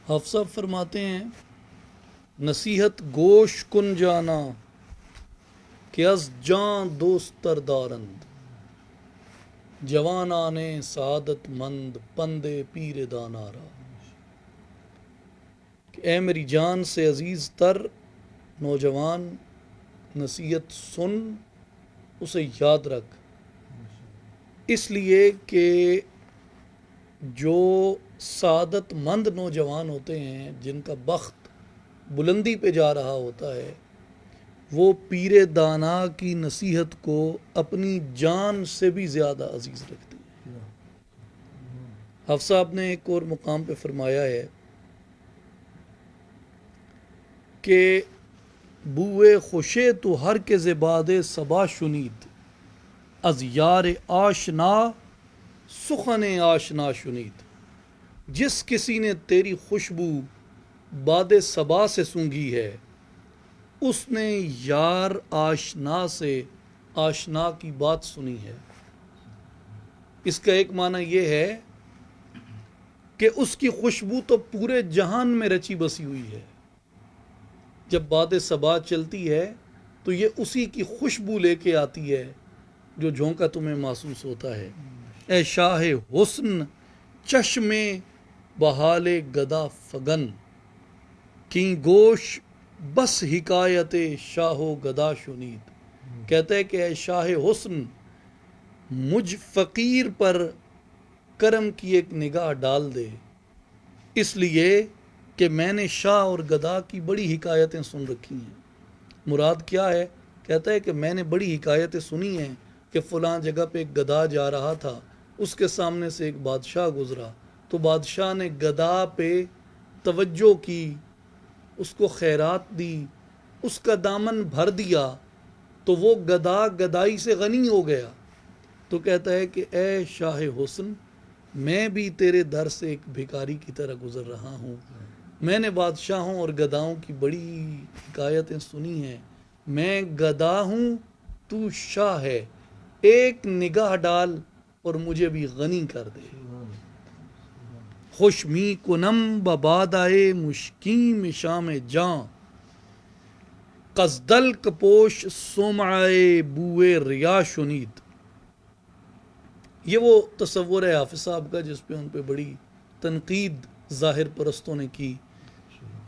حافظ صاحب فرماتے ہیں نصیحت گوش کن جانا کہ از جاں دوستر دارند، جوانان سعادت مند پندے پیر دانا را، کہ اے میری جان سے عزیز تر نوجوان نصیحت سن، اسے یاد رکھ، اس لیے کہ جو سعادت مند نوجوان ہوتے ہیں جن کا بخت بلندی پہ جا رہا ہوتا ہے، وہ پیر دانا کی نصیحت کو اپنی جان سے بھی زیادہ عزیز رکھتے ہیں۔ حافظ صاحب نے ایک اور مقام پہ فرمایا ہے کہ بوئے خوشے تو ہر کے زباد صبا شنید، از یار آشنا سخن آشنا شنید، جس کسی نے تیری خوشبو باد صبا سے سونگھی ہے، اس نے یار آشنا سے آشنا کی بات سنی ہے۔ اس کا ایک معنی یہ ہے کہ اس کی خوشبو تو پورے جہان میں رچی بسی ہوئی ہے، جب باد صبا چلتی ہے تو یہ اسی کی خوشبو لے کے آتی ہے جو جھونکا تمہیں محسوس ہوتا ہے۔ اے شاہ حسن چشم بحال گدا فگن، کی گوش بس حکایت شاہ و گدا شنید، کہتا ہے کہ اے شاہ حسن مجھ فقیر پر کرم کی ایک نگاہ ڈال دے، اس لیے کہ میں نے شاہ اور گدا کی بڑی حکایتیں سن رکھی ہیں۔ مراد کیا ہے؟ کہتا ہے کہ میں نے بڑی حکایتیں سنی ہیں کہ فلاں جگہ پہ ایک گدھا جا رہا تھا، اس کے سامنے سے ایک بادشاہ گزرا تو بادشاہ نے گدھا پہ توجہ کی، اس کو خیرات دی، اس کا دامن بھر دیا تو وہ گدھا گدائی سے غنی ہو گیا۔ تو کہتا ہے کہ اے شاہ حسن میں بھی تیرے در سے ایک بھکاری کی طرح گزر رہا ہوں، میں نے بادشاہوں اور گداؤں کی بڑی حکایتیں سنی ہیں، میں گدا ہوں تو شاہ ہے، ایک نگاہ ڈال اور مجھے بھی غنی کر دے۔ خوش می کنم ببادائے مشکیم شام جاں، قصدل کپوش سومعائے بوئے ریا شنید۔ یہ وہ تصور ہے حافظ صاحب کا جس پہ ان پہ بڑی تنقید ظاہر پرستوں نے کی۔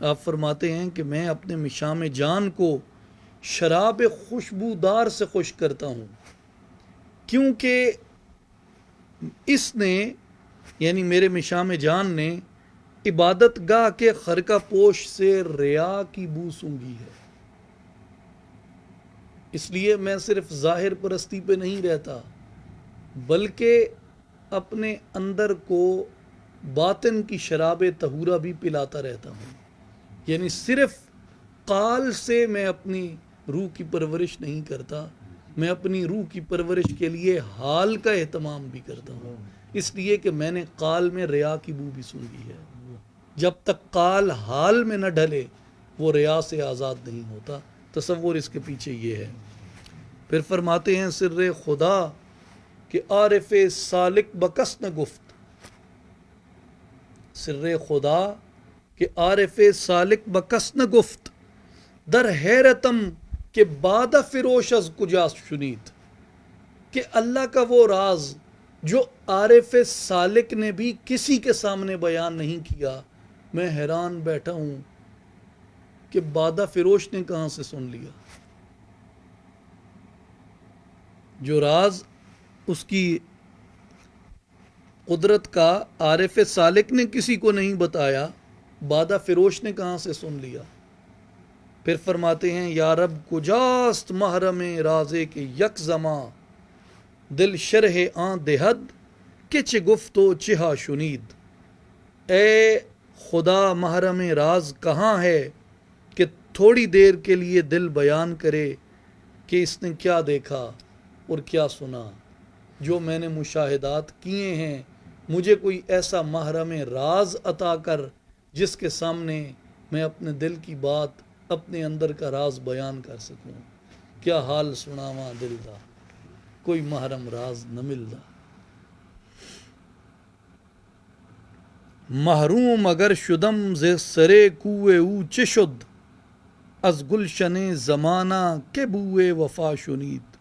آپ فرماتے ہیں کہ میں اپنے مشام جان کو شراب خوشبودار سے خوش کرتا ہوں، کیونکہ اس نے یعنی میرے مشام جان نے عبادت گاہ کے خرقہ پوش سے ریا کی بو سونگھی ہے، اس لیے میں صرف ظاہر پرستی پہ نہیں رہتا بلکہ اپنے اندر کو باطن کی شراب طہورہ بھی پلاتا رہتا ہوں، یعنی صرف قال سے میں اپنی روح کی پرورش نہیں کرتا، میں اپنی روح کی پرورش کے لیے حال کا اہتمام بھی کرتا ہوں، اس لیے کہ میں نے قال میں ریا کی بو بھی سونگھی ہے۔ جب تک قال حال میں نہ ڈھلے وہ ریا سے آزاد نہیں ہوتا۔ تصور اس کے پیچھے یہ ہے۔ پھر فرماتے ہیں سر خدا کہ عارف سالک بکس نہ گفت، سر خدا کہ عارف سالک بکس نہ گفت، در حیرتم کہ باد فروش از کجا شنید، کہ اللہ کا وہ راز جو عارف سالک نے بھی کسی کے سامنے بیان نہیں کیا، میں حیران بیٹھا ہوں کہ بادہ فروش نے کہاں سے سن لیا۔ جو راز اس کی قدرت کا عارف سالک نے کسی کو نہیں بتایا، بادہ فروش نے کہاں سے سن لیا۔ پھر فرماتے ہیں یا رب کجاست محرم رازے کے یک زماں، دل شرح آن دہد کہ چہ گفتو چہا شنید، اے خدا محرم راز کہاں ہے کہ تھوڑی دیر کے لیے دل بیان کرے کہ اس نے کیا دیکھا اور کیا سنا۔ جو میں نے مشاہدات کیے ہیں مجھے کوئی ایسا محرم راز عطا کر جس کے سامنے میں اپنے دل کی بات، اپنے اندر کا راز بیان کر سکوں۔ کیا حال سناواں دل دا، کوئی محرم راز نہ ملدا۔ محروم اگر شدم ز سرے کوئے او چه شد از گلشن زمانہ کے بوئے وفا شنید.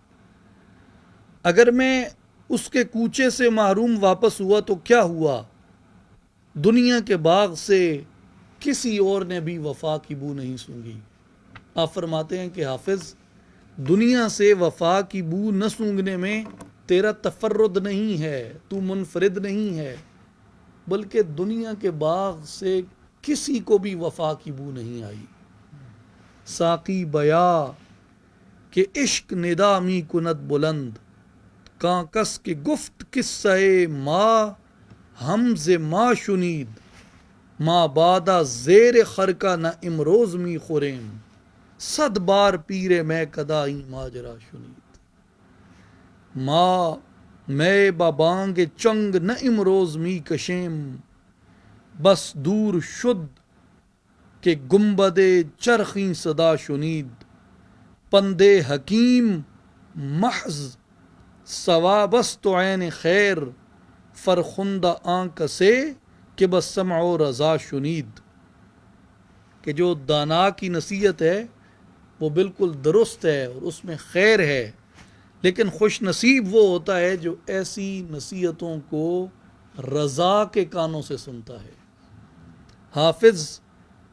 اگر میں اس کے کوچے سے محروم واپس ہوا تو کیا ہوا، دنیا کے باغ سے کسی اور نے بھی وفا کی بو نہیں سونگی. آپ فرماتے ہیں کہ حافظ دنیا سے وفا کی بو نہ سونگنے میں تیرا تفرد نہیں ہے، تو منفرد نہیں ہے، بلکہ دنیا کے باغ سے کسی کو بھی وفا کی بو نہیں آئی. ساقی بیا کہ عشق ندا می کند بلند، کاں کس کے گفت قصہ ما ہم ز ما شنید. ما بادا زیر خرکا نہ امروز می خوریم، صد بار پیر میں کدائی ماجرا شنید. ما میں بانگ چنگ نہ امروز می کشیم، بس دور شد کہ گنبد چرخی صدا شنید. پندے حکیم محض ثوابست و عین خیر، فرخندہ آنکھ سے کہ بس سمع و رضا شنید. کہ جو دانا کی نصیحت ہے وہ بالکل درست ہے اور اس میں خیر ہے، لیکن خوش نصیب وہ ہوتا ہے جو ایسی نصیحتوں کو رضا کے کانوں سے سنتا ہے. حافظ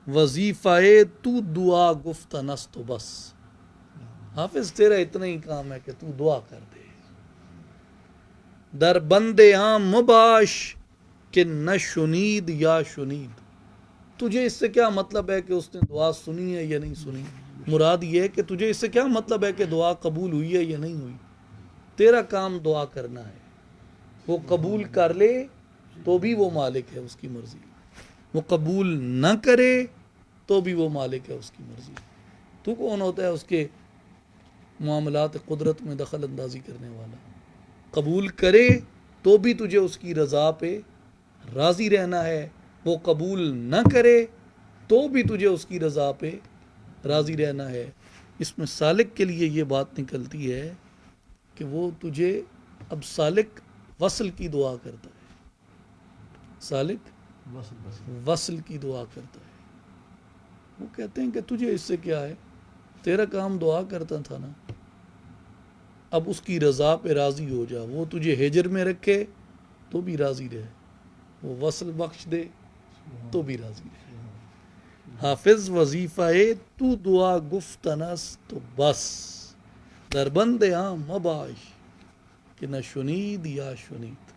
وظیفہ تو دعا گفت نست و بس. حافظ تیرا اتنا ہی کام ہے کہ تو دعا کر دے. در بند عام مباش کہ نہ شنید یا شنید. تجھے اس سے کیا مطلب ہے کہ اس نے دعا سنی ہے یا نہیں سنی، مراد یہ ہے کہ تجھے اس سے کیا مطلب ہے کہ دعا قبول ہوئی ہے یا نہیں ہوئی. تیرا کام دعا کرنا ہے، وہ قبول کر لے تو بھی وہ مالک ہے، اس کی مرضی. وہ قبول نہ کرے تو بھی وہ مالک ہے، اس کی مرضی. تو کون ہوتا ہے اس کے معاملات قدرت میں دخل اندازی کرنے والا؟ قبول کرے تو بھی تجھے اس کی رضا پہ راضی رہنا ہے، وہ قبول نہ کرے تو بھی تجھے اس کی رضا پہ راضی رہنا ہے. اس میں سالک کے لیے یہ بات نکلتی ہے کہ وہ تجھے اب سالک وصل کی دعا کرتا ہے، سالک وصل کی دعا کرتا ہے. وہ کہتے ہیں کہ تجھے اس سے کیا ہے، تیرا کام دعا کرتا تھا نا، اب اس کی رضا پہ راضی ہو جا. وہ تجھے ہجر میں رکھے تو بھی راضی رہے، وہ وصل بخش دے تو بھی راضی رہے. حافظ وظیفہ تو دعا گفتنس تو بس، در بند عام مباش کہ نہ شنید یا شنید.